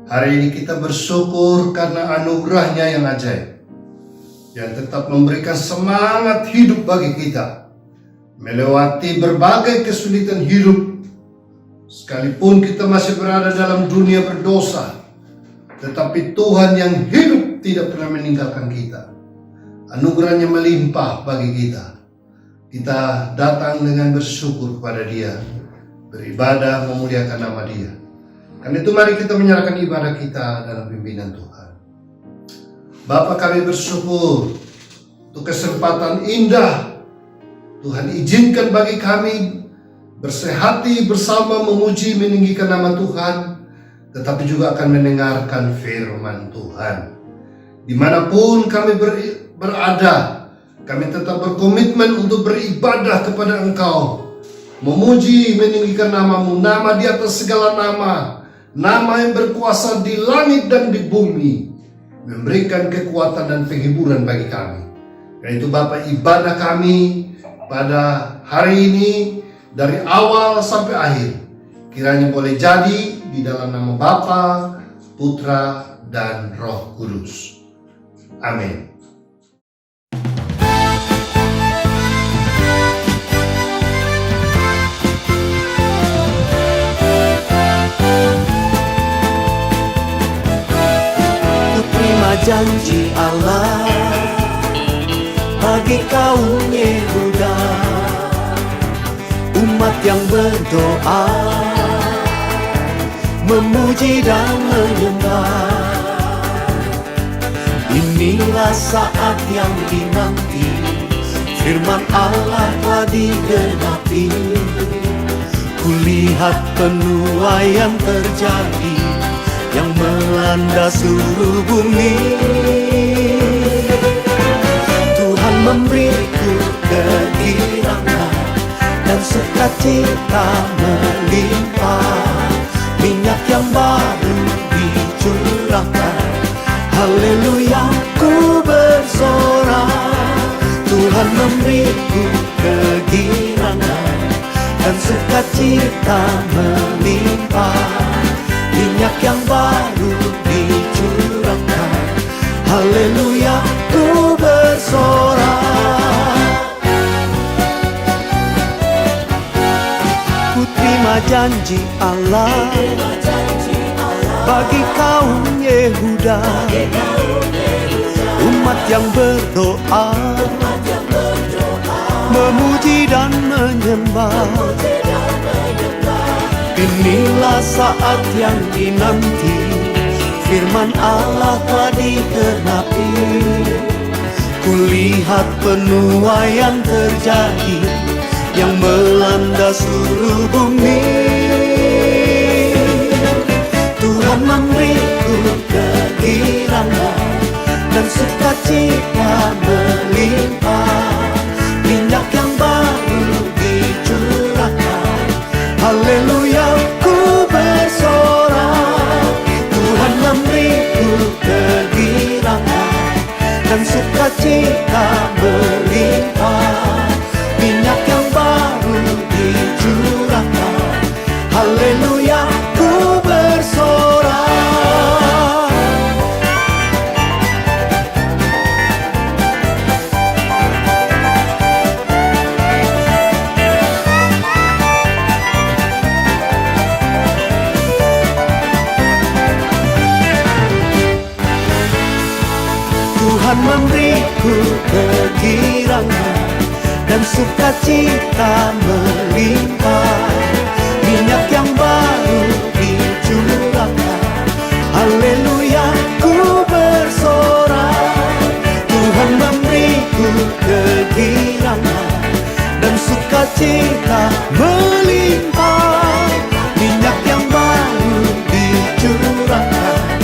Hari ini kita bersyukur karena anugerah-Nya yang ajaib, yang tetap memberikan semangat hidup bagi kita, melewati berbagai kesulitan hidup. Sekalipun kita masih berada dalam dunia berdosa, tetapi Tuhan yang hidup tidak pernah meninggalkan kita. Anugerah-Nya melimpah bagi kita. Kita datang dengan bersyukur kepada Dia, beribadah memuliakan nama Dia. Karena itu mari kita menyerahkan ibadah kita dalam pimpinan Tuhan. Bapa, kami bersyukur untuk kesempatan indah Tuhan izinkan bagi kami bersehati bersama memuji meninggikan nama Tuhan, tetapi juga akan mendengarkan firman Tuhan. Dimanapun kami berada, kami tetap berkomitmen untuk beribadah kepada Engkau, memuji meninggikan nama-Mu, nama di atas segala nama, nama yang berkuasa di langit dan di bumi, memberikan kekuatan dan penghiburan bagi kami. Karena itu Bapa, ibadah kami pada hari ini dari awal sampai akhir kiranya boleh jadi di dalam nama Bapa, Putra, dan Roh Kudus. Amin. Janji Allah bagi kaum Yehuda, umat yang berdoa, memuji dan menyembah. Inilah saat yang dinanti, firman Allah telah digenapi. Kulihat penuaian terjadi yang melanda seluruh bumi. Tuhan memberiku kegirangan dan sukacita melimpah. Minyak yang baru dicurahkan, haleluya ku bersorak. Tuhan memberiku kegirangan dan sukacita melimpah. Minyak yang baru dicurahkan, haleluya ku bersorak. Ku terima janji Allah bagi kaum Yehuda, umat yang berdoa, memuji dan menyembah. Inilah saat yang dinanti, firman Allah telah digenapi. Kulihat penuaian terjadi yang melanda seluruh bumi. Tuhan memberiku kegirangan dan sukacita melimpah. Minyak yang baru dicurahkan, haleluya ku bersorak. Tuhan memberiku kegirangan dan sukacita melimpah. Minyak yang baru dicurahkan, haleluya ku bersorak. Tuhan memberiku kegirangan dan sukacita melimpah. Minyak yang baru dicurahkan, haleluya ku bersorak. Tuhan memberiku kegirangan dan sukacita melimpah. Minyak yang baru dicurahkan,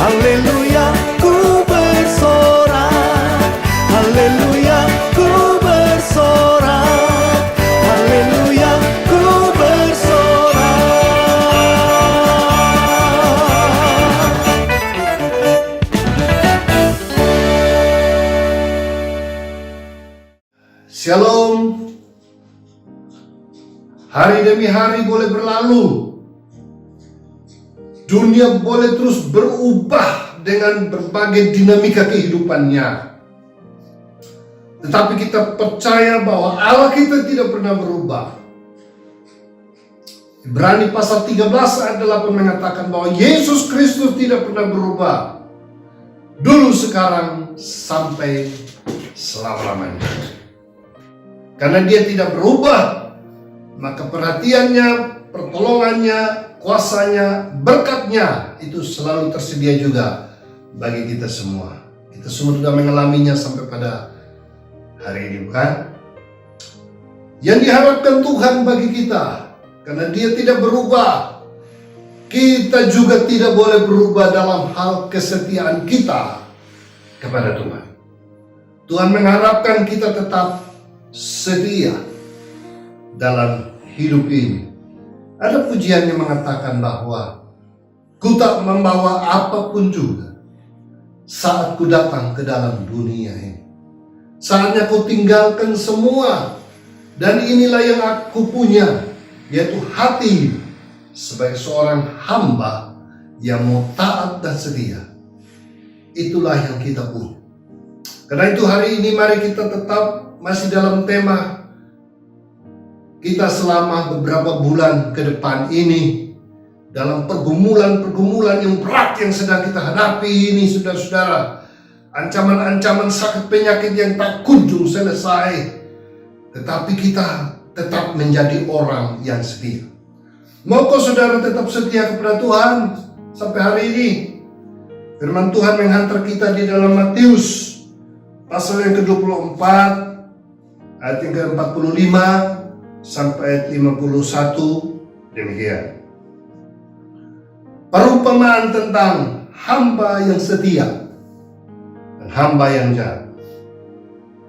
haleluya ku bersorak. Haleluya ku bersorak, haleluya ku bersorak. Shalom. Hari demi hari boleh berlalu, Dunia boleh terus berubah dengan berbagai dinamika kehidupannya. Tetapi kita percaya bahwa Allah kita tidak pernah berubah. Ibrani pasal 13 ayat 8 mengatakan bahwa Yesus Kristus tidak pernah berubah. Dulu, sekarang, sampai selama-lamanya. Karena Dia tidak berubah, maka perhatiannya, pertolongannya, kuasanya, berkatnya itu selalu tersedia juga bagi kita semua. Kita semua sudah mengalaminya sampai pada hari ini, bukan? Yang diharapkan Tuhan bagi kita, karena Dia tidak berubah, kita juga tidak boleh berubah dalam hal kesetiaan kita kepada Tuhan. Tuhan mengharapkan kita tetap setia dalam hidup ini. Ada pujian yang mengatakan bahwa ku tak membawa apapun juga saat ku datang ke dalam dunia ini. Saatnya ku tinggalkan semua, dan inilah yang aku punya, yaitu hati sebagai seorang hamba yang mau taat dan setia. Itulah yang kita punya. Karena itu hari ini mari kita tetap masih dalam tema kita selama beberapa bulan ke depan ini, dalam pergumulan-pergumulan yang berat yang sedang kita hadapi ini, saudara-saudara. Ancaman-ancaman sakit penyakit yang tak kunjung selesai, tetapi kita tetap menjadi orang yang setia. Maukah saudara tetap setia kepada Tuhan sampai hari ini? Firman Tuhan menghantar kita di dalam Matius pasal yang ke-24 ayat yang ke-45 sampai ayat 51. Demikian. Perumpamaan tentang hamba yang setia dan hamba yang jahat.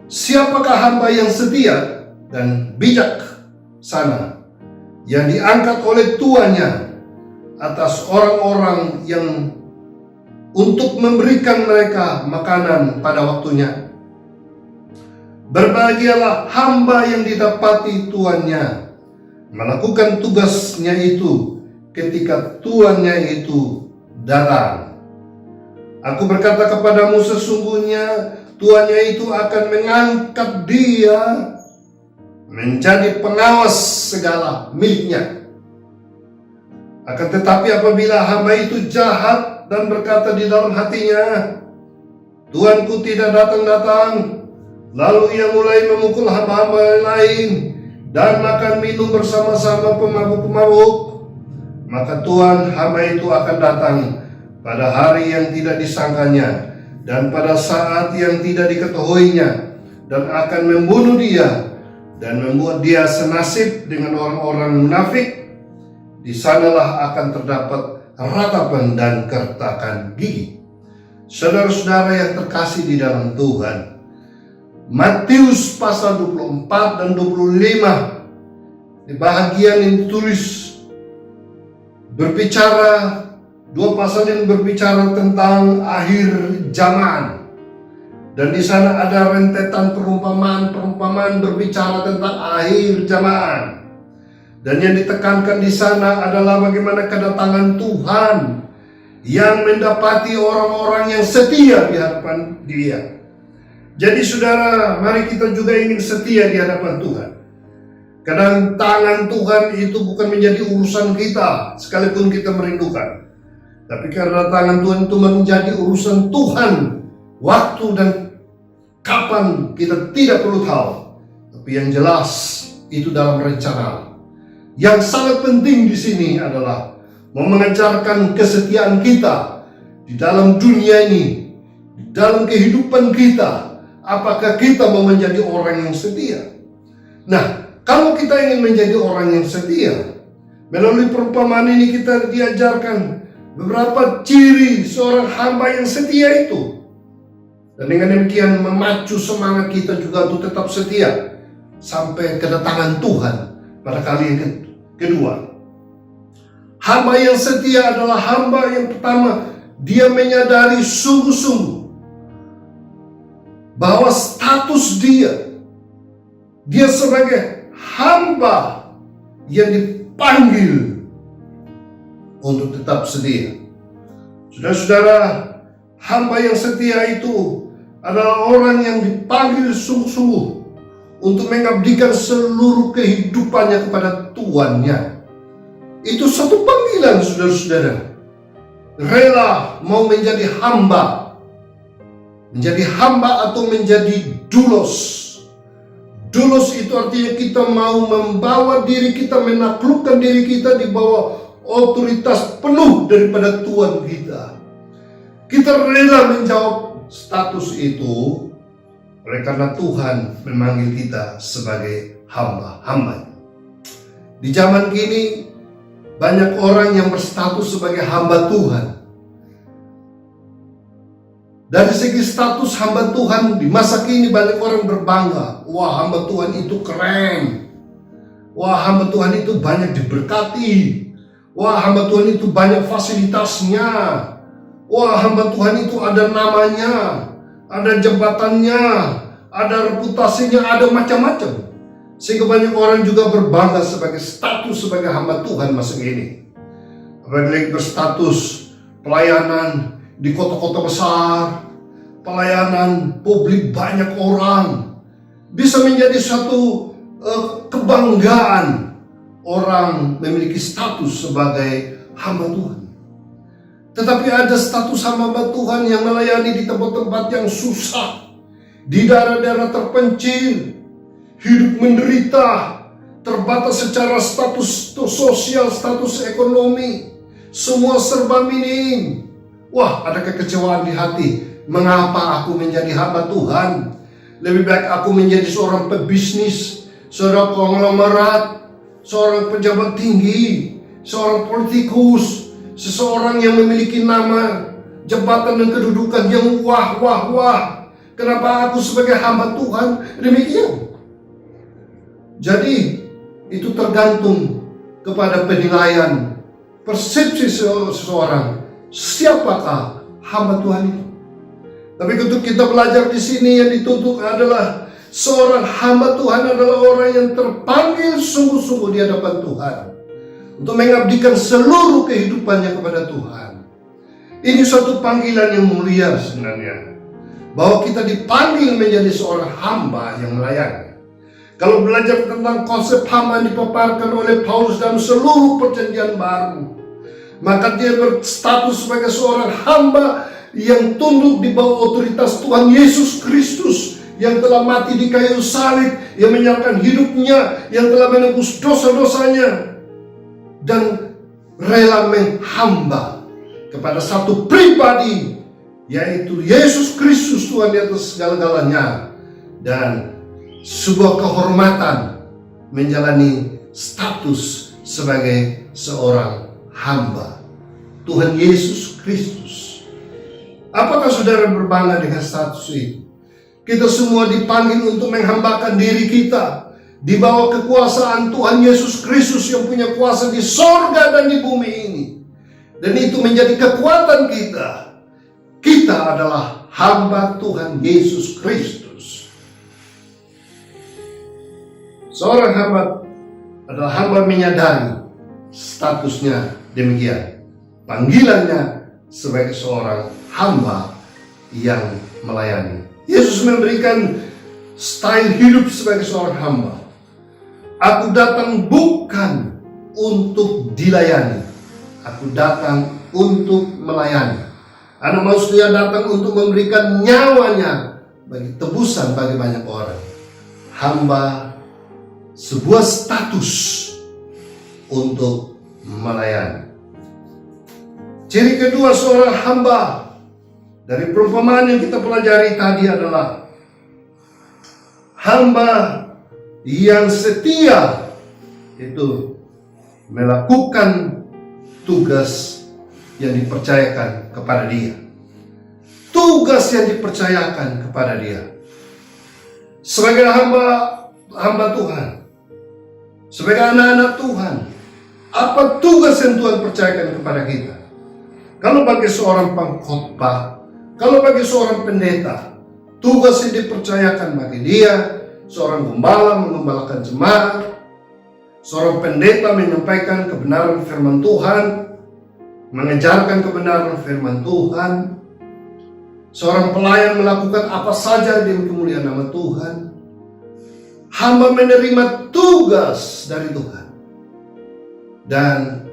Siapakah hamba yang setia dan bijak sana yang diangkat oleh tuannya atas orang-orang yang untuk memberikan mereka makanan pada waktunya? Berbahagialah hamba yang didapati tuannya melakukan tugasnya itu ketika tuannya itu datang. Aku berkata kepadamu, sesungguhnya tuannya itu akan mengangkat dia menjadi pengawas segala miliknya. Akan tetapi apabila hamba itu jahat dan berkata di dalam hatinya, Tuanku tidak datang-datang, lalu ia mulai memukul hamba-hamba lain dan makan minum bersama-sama pemabuk-pemabuk, maka Tuhan hamba itu akan datang pada hari yang tidak disangkanya dan pada saat yang tidak diketahuinya, dan akan membunuh dia dan membuat dia senasib dengan orang-orang munafik. Di sanalah akan terdapat ratapan dan kertakan gigi. Saudara-saudara yang terkasih di dalam Tuhan, Matius pasal 24 dan 25 di bahagian yang ditulis berbicara, dua pasal yang berbicara tentang akhir zaman. Dan di sana ada rentetan perumpamaan berbicara tentang akhir zaman. Dan yang ditekankan di sana adalah bagaimana kedatangan Tuhan yang mendapati orang-orang yang setia di hadapan Dia. Jadi saudara, mari kita juga ingin setia di hadapan Tuhan. Kadang tangan Tuhan itu bukan menjadi urusan kita, sekalipun kita merindukan. Tapi karena tangan Tuhan itu menjadi urusan Tuhan, waktu dan kapan kita tidak perlu tahu. Tapi yang jelas itu dalam rencana. Yang sangat penting di sini adalah mau mengajarkan kesetiaan kita di dalam dunia ini, di dalam kehidupan kita. Apakah kita mau menjadi orang yang setia? Nah, kalau kita ingin menjadi orang yang setia, melalui perumpamaan ini kita diajarkan beberapa ciri seorang hamba yang setia itu. Dan dengan demikian memacu semangat kita juga untuk tetap setia sampai kedatangan Tuhan pada kali yang kedua. Hamba yang setia adalah hamba yang pertama, dia menyadari sungguh-sungguh bahwa status dia sebagai hamba yang dipanggil untuk tetap setia. Saudara-saudara, hamba yang setia itu adalah orang yang dipanggil sungguh-sungguh untuk mengabdikan seluruh kehidupannya kepada Tuannya. Itu satu panggilan, saudara-saudara. Rela mau menjadi hamba. Menjadi hamba atau menjadi doulos. Doulos itu artinya kita mau membawa diri kita, menaklukkan diri kita di bawah otoritas penuh daripada Tuhan kita. Kita rela menjawab status itu oleh karena Tuhan memanggil kita sebagai hamba-hamba. Di zaman kini banyak orang yang berstatus sebagai hamba Tuhan. Dari segi status hamba Tuhan di masa kini banyak orang berbangga. Wah, hamba Tuhan itu keren. Wah, hamba Tuhan itu banyak diberkati. Wah, hamba Tuhan itu banyak fasilitasnya. Wah, hamba Tuhan itu ada namanya, ada jabatannya, ada reputasinya, ada macam-macam. Sehingga banyak orang juga berbangga sebagai status sebagai hamba Tuhan masa ini. Apalagi berstatus pelayanan di kota-kota besar, pelayanan publik banyak orang, bisa menjadi suatu kebanggaan orang memiliki status sebagai hamba Tuhan. Tetapi ada status hamba Tuhan yang melayani di tempat-tempat yang susah, di daerah-daerah terpencil, hidup menderita, terbatas secara status sosial, status ekonomi, semua serba minim. Wah, ada kekecewaan di hati. Mengapa aku menjadi hamba Tuhan? Lebih baik aku menjadi seorang pebisnis, seorang konglomerat, seorang pejabat tinggi, seorang politikus, seseorang yang memiliki nama, jabatan dan kedudukan yang wah. Kenapa aku sebagai hamba Tuhan demikian? Jadi itu tergantung kepada penilaian, persepsi seseorang. Siapakah hamba Tuhan itu? Tapi ketika kita belajar di sini yang dituntut adalah seorang hamba Tuhan adalah orang yang terpanggil sungguh-sungguh di hadapan Tuhan untuk mengabdikan seluruh kehidupannya kepada Tuhan. Ini suatu panggilan yang mulia sebenarnya, bahwa kita dipanggil menjadi seorang hamba yang melayani. Kalau belajar tentang konsep hamba yang dipaparkan oleh Paulus dalam seluruh perjanjian baru, maka dia berstatus sebagai seorang hamba yang tunduk di bawah otoritas Tuhan Yesus Kristus yang telah mati di kayu salib, yang menyerahkan hidupnya, yang telah menebus dosa-dosanya, dan rela menghamba kepada satu pribadi, yaitu Yesus Kristus Tuhan di atas segala-galanya, dan sebuah kehormatan menjalani status sebagai seorang hamba Tuhan Yesus Kristus. Apakah saudara berbangga dengan status itu? Kita semua dipanggil untuk menghambakan diri kita di bawah kekuasaan Tuhan Yesus Kristus yang punya kuasa di sorga dan di bumi ini. Dan itu menjadi kekuatan kita. Kita adalah hamba Tuhan Yesus Kristus. Seorang hamba adalah hamba menyadari statusnya demikian. Panggilannya sebagai seorang hamba yang melayani. Yesus memberikan style hidup sebagai seorang hamba. Aku datang bukan untuk dilayani. Aku datang untuk melayani. Anak manusia datang untuk memberikan nyawanya bagi tebusan bagi banyak orang. Hamba sebuah status untuk melayani. Ciri kedua seorang hamba dari perumpamaan yang kita pelajari tadi adalah hamba yang setia itu melakukan tugas yang dipercayakan kepada dia. Tugas yang dipercayakan kepada dia. Sebagai hamba Tuhan, sebagai anak-anak Tuhan, apa tugas yang Tuhan percayakan kepada kita? Kalau bagi seorang pengkhotbah, kalau bagi seorang pendeta, tugas yang dipercayakan bagi dia, seorang gembala mengembalakan jemaat, seorang pendeta menyampaikan kebenaran firman Tuhan, mengajarkan kebenaran firman Tuhan. Seorang pelayan melakukan apa saja demi kemuliaan nama Tuhan. Hamba menerima tugas dari Tuhan. Dan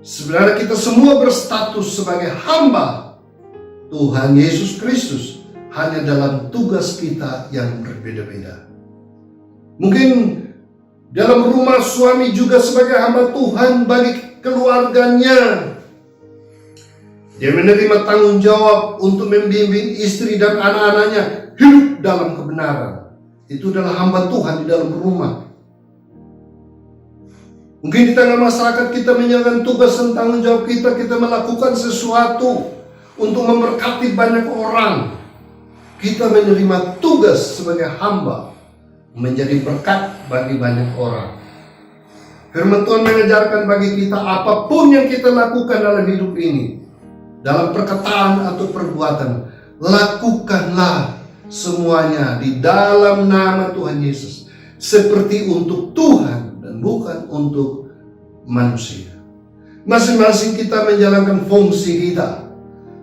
sebenarnya kita semua berstatus sebagai hamba Tuhan Yesus Kristus, hanya dalam tugas kita yang berbeda-beda. Mungkin dalam rumah suami juga sebagai hamba Tuhan bagi keluarganya. Dia menerima tanggung jawab untuk membimbing istri dan anak-anaknya hidup dalam kebenaran. Itu adalah hamba Tuhan di dalam rumah. Mungkin di tengah masyarakat kita menjalankan tugas dan tanggung jawab kita melakukan sesuatu untuk memberkati banyak orang. Kita menerima tugas sebagai hamba menjadi berkat bagi banyak orang. Firman Tuhan mengajarkan bagi kita apapun yang kita lakukan dalam hidup ini, dalam perkataan atau perbuatan, lakukanlah semuanya di dalam nama Tuhan Yesus, seperti untuk Tuhan dan bukan untuk manusia. Masing-masing kita menjalankan fungsi kita,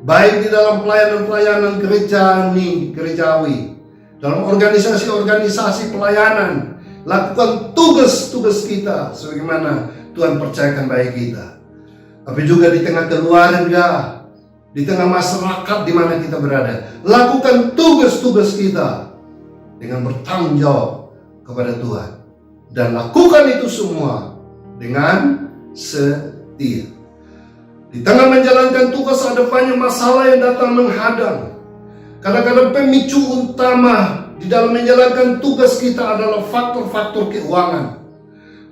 baik di dalam pelayanan-pelayanan gerejawi, dalam organisasi-organisasi pelayanan. Lakukan tugas-tugas kita sebagaimana Tuhan percayakan bagi kita. Tapi juga di tengah keluarga, di tengah masyarakat di mana kita berada, lakukan tugas-tugas kita dengan bertanggung jawab kepada Tuhan. Dan lakukan itu semua dengan setia. Di tengah menjalankan tugas ada banyak masalah yang datang menghadang. Kadang-kadang pemicu utama di dalam menjalankan tugas kita adalah faktor-faktor keuangan,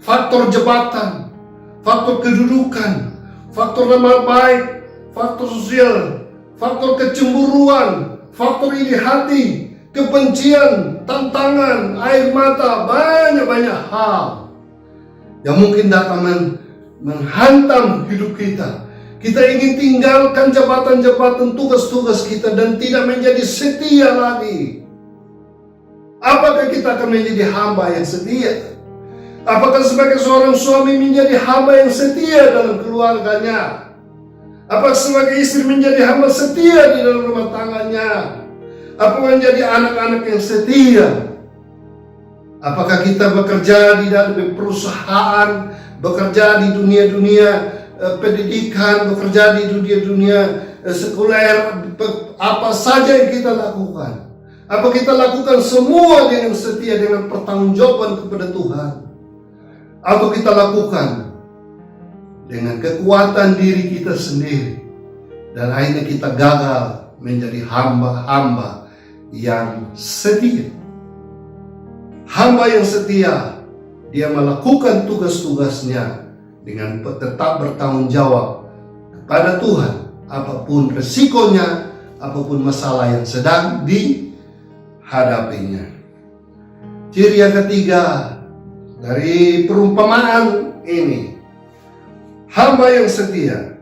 faktor jabatan, faktor kedudukan, faktor nama baik, faktor sosial, faktor kecemburuan, faktor iri hati, kebencian, tantangan, air mata, banyak-banyak hal yang mungkin datang menghantam hidup kita. Kita ingin tinggalkan jabatan-jabatan tugas-tugas kita dan tidak menjadi setia lagi. Apakah kita akan menjadi hamba yang setia? Apakah sebagai seorang suami menjadi hamba yang setia dalam keluarganya? Apakah sebagai istri menjadi hamba setia di dalam rumah tangganya? Apakah menjadi anak-anak yang setia? Apakah kita bekerja di dalam perusahaan, bekerja di dunia-dunia pendidikan, bekerja di dunia-dunia sekuler, apa saja yang kita lakukan? Apa kita lakukan semua dengan setia, dengan pertanggungjawaban kepada Tuhan? Atau kita lakukan dengan kekuatan diri kita sendiri dan akhirnya kita gagal menjadi hamba-hamba yang setia? Hamba yang setia, dia melakukan tugas-tugasnya dengan tetap bertanggung jawab kepada Tuhan, apapun resikonya, apapun masalah yang sedang dihadapinya. Ciri yang ketiga dari perumpamaan ini, hamba yang setia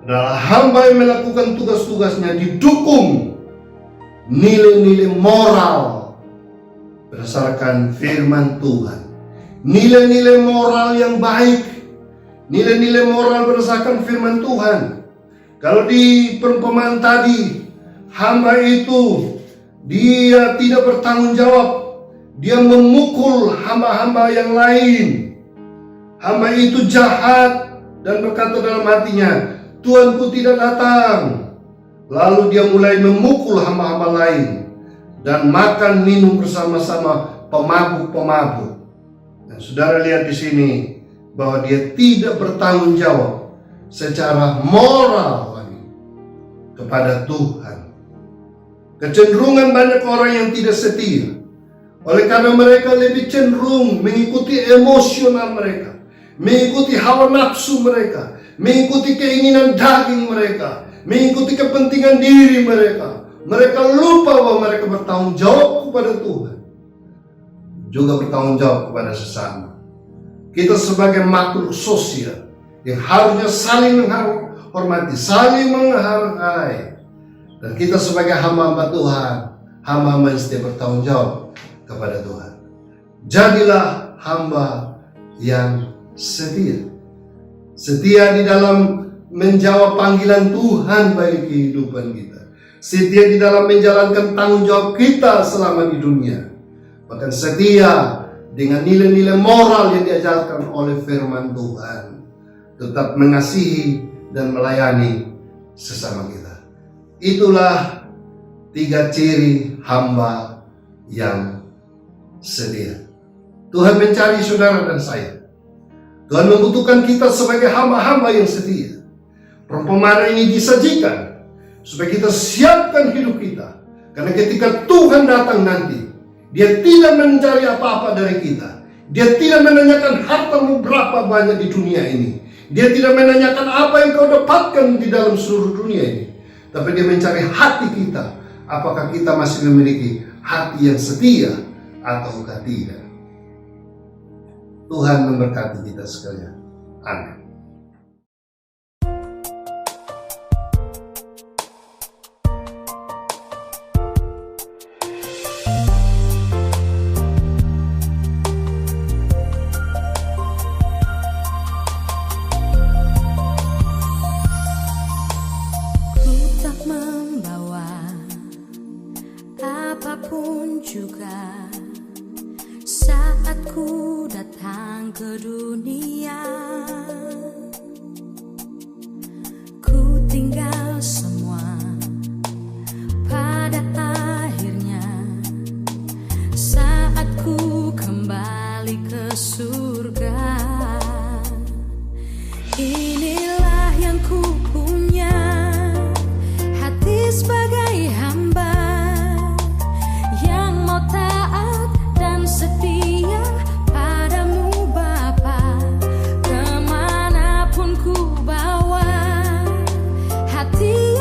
adalah hamba yang melakukan tugas-tugasnya didukung nilai-nilai moral berdasarkan firman Tuhan. Nilai-nilai moral yang baik, nilai-nilai moral berdasarkan firman Tuhan. Kalau di perumpamaan tadi, hamba itu dia tidak bertanggung jawab, dia memukul hamba-hamba yang lain. Hamba itu jahat dan berkata dalam hatinya, Tuanku tidak datang. Lalu dia mulai memukul hamba-hamba lain dan makan minum bersama-sama pemabuk-pemabuk. Dan saudara lihat di sini bahwa dia tidak bertanggung jawab secara moral lagi kepada Tuhan. Kecenderungan banyak orang yang tidak setia, oleh karena mereka lebih cenderung mengikuti emosional mereka, mengikuti hawa nafsu mereka, mengikuti keinginan daging mereka, mengikuti kepentingan diri mereka. Mereka lupa bahwa mereka bertanggung jawab kepada Tuhan, juga bertanggung jawab kepada sesama. Kita sebagai makhluk sosial yang harusnya saling menghormati, saling menghargai. Dan kita sebagai hamba-hamba Tuhan, hamba-hamba yang setia bertanggung jawab kepada Tuhan. Jadilah hamba yang setia. setia di dalam menjawab panggilan Tuhan bagi kehidupan kita, setia di dalam menjalankan tanggung jawab kita selama di dunia, bahkan setia dengan nilai-nilai moral yang diajarkan oleh firman Tuhan, tetap mengasihi dan melayani sesama kita. Itulah 3 ciri hamba yang setia. Tuhan mencari saudara dan saya. Tuhan membutuhkan kita sebagai hamba-hamba yang setia. Perumpamaan ini disajikan supaya kita siapkan hidup kita. Karena ketika Tuhan datang nanti, Dia tidak mencari apa-apa dari kita. Dia tidak menanyakan hartamu berapa banyak di dunia ini. Dia tidak menanyakan apa yang kau dapatkan di dalam seluruh dunia ini. Tapi Dia mencari hati kita. Apakah kita masih memiliki hati yang setia ataukah tidak? Tuhan memberkati kita sekalian. Amin. Ku tak membawa apapun juga saat ku datang ke dunia. Ku tinggal semua pada akhirnya saat ku kembali ke surga. Inilah yang ku punya, hati sebagai hamba yang mau taat dan setia padamu Bapa. Kemanapun ku bawa hati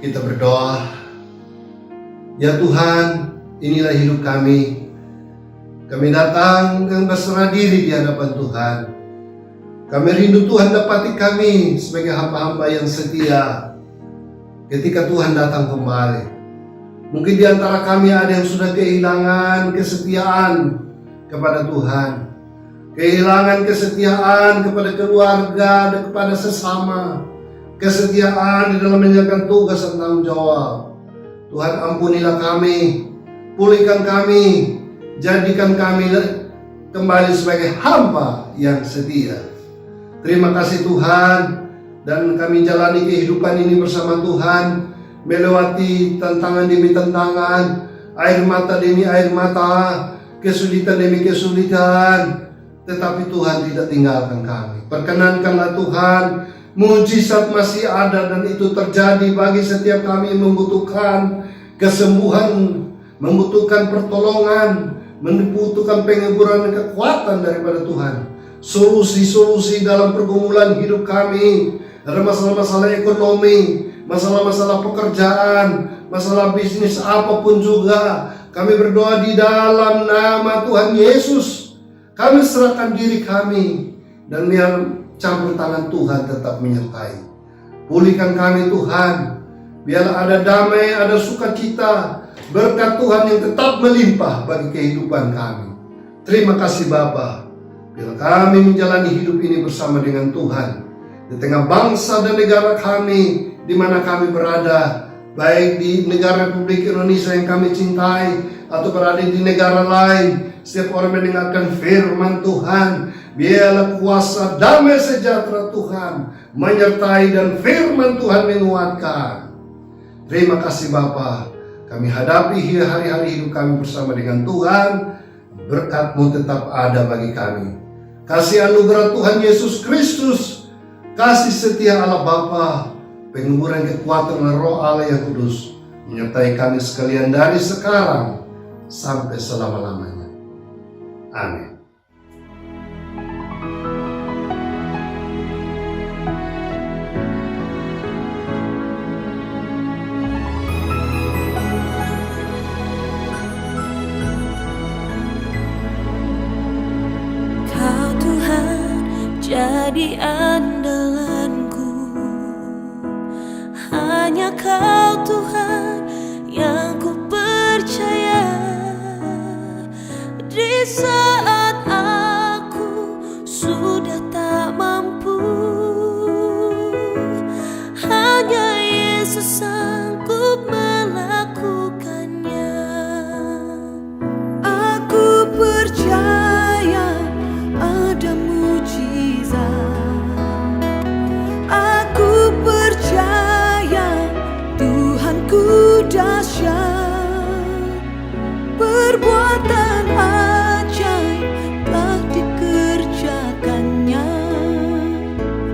Kita berdoa, ya Tuhan, inilah hidup kami. Kami datang dan berserah diri di hadapan Tuhan. Kami rindu Tuhan dapati kami sebagai hamba-hamba yang setia ketika Tuhan datang kembali. Mungkin di antara kami ada yang sudah kehilangan kesetiaan kepada Tuhan, kehilangan kesetiaan kepada keluarga dan kepada sesama, kesetiaan di dalam menjalankan tugas dan tanggung jawab. Tuhan, ampunilah kami, pulihkan kami, jadikan kami kembali sebagai hamba yang setia. Terima kasih Tuhan, dan kami jalani kehidupan ini bersama Tuhan, melewati tantangan demi tantangan, air mata demi air mata, kesulitan demi kesulitan, tetapi Tuhan tidak tinggalkan kami. Perkenankanlah Tuhan, mujizat masih ada dan itu terjadi bagi setiap kami yang membutuhkan kesembuhan, membutuhkan pertolongan, membutuhkan penghiburan dan kekuatan daripada Tuhan. Solusi-solusi dalam pergumulan hidup kami, ada masalah-masalah ekonomi, masalah-masalah pekerjaan, masalah bisnis, apapun juga, kami berdoa di dalam nama Tuhan Yesus. Kami serahkan diri kami, dan biar campur tangan Tuhan tetap menyertai. Pulihkan kami Tuhan, biar ada damai, ada sukacita, berkat Tuhan yang tetap melimpah bagi kehidupan kami. Terima kasih Bapa, bila kami menjalani hidup ini bersama dengan Tuhan di tengah bangsa dan negara kami di mana kami berada, baik di negara Republik Indonesia yang kami cintai atau berada di negara lain. Setiap orang mendengarkan firman Tuhan, biarlah kuasa damai sejahtera Tuhan menyertai dan firman Tuhan menguatkan. Terima kasih Bapa, kami hadapi hari-hari hidup kami bersama dengan Tuhan. Berkat-Mu tetap ada bagi kami. Kasih anugerah Tuhan Yesus Kristus, kasih setia Allah Bapa, penghiburan kekuatan Roh Allah yang kudus menyertai kami sekalian dari sekarang sampai selama-lamanya. Amin. Kau Tuhan jadi andalanku, hanya Kau Tuhan yang ku percaya. Di saat aku sudah tak mampu, hanya Yesus sanggup melakukannya. Aku percaya ada mujizat. Aku percaya Tuhanku dahsyat. Perbuatan ajaib telah dikerjakannya.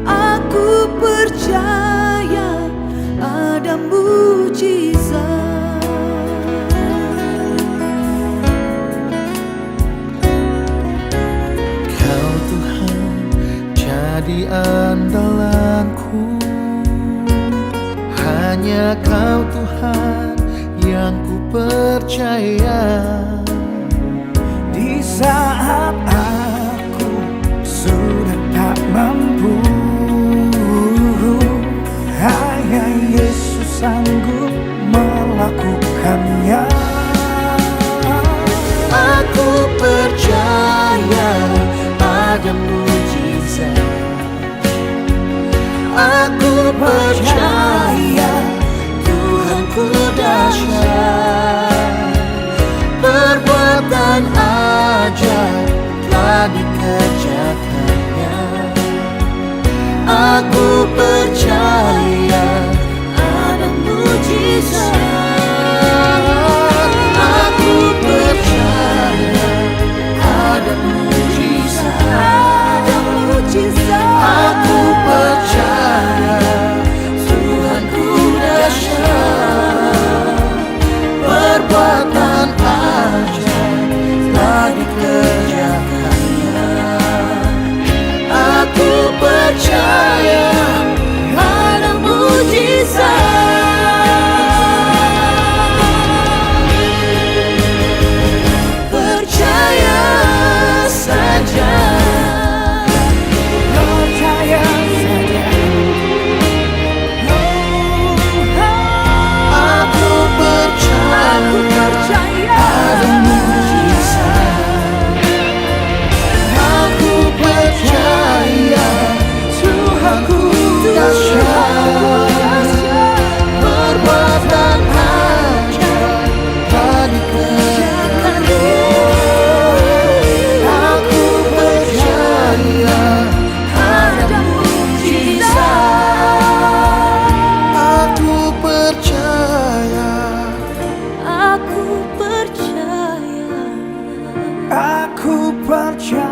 Aku percaya ada mujizat. Kau Tuhan jadi andalanku, hanya Kau Tuhan yang ku percaya. Di saat aku sudah tak mampu, hanya Yesus sanggup melakukannya. Aku percaya ada mujizat. Aku percaya Tuhanku dahsyat. Perbuatan ajaib telah dikerjakannya. Aku percaya ada mujizat. Aku percaya ada mujizat. Aku percaya Tuhanku dahsyat. Perbuatan ajaib telah dikerjakannya. Aku percaya percaya.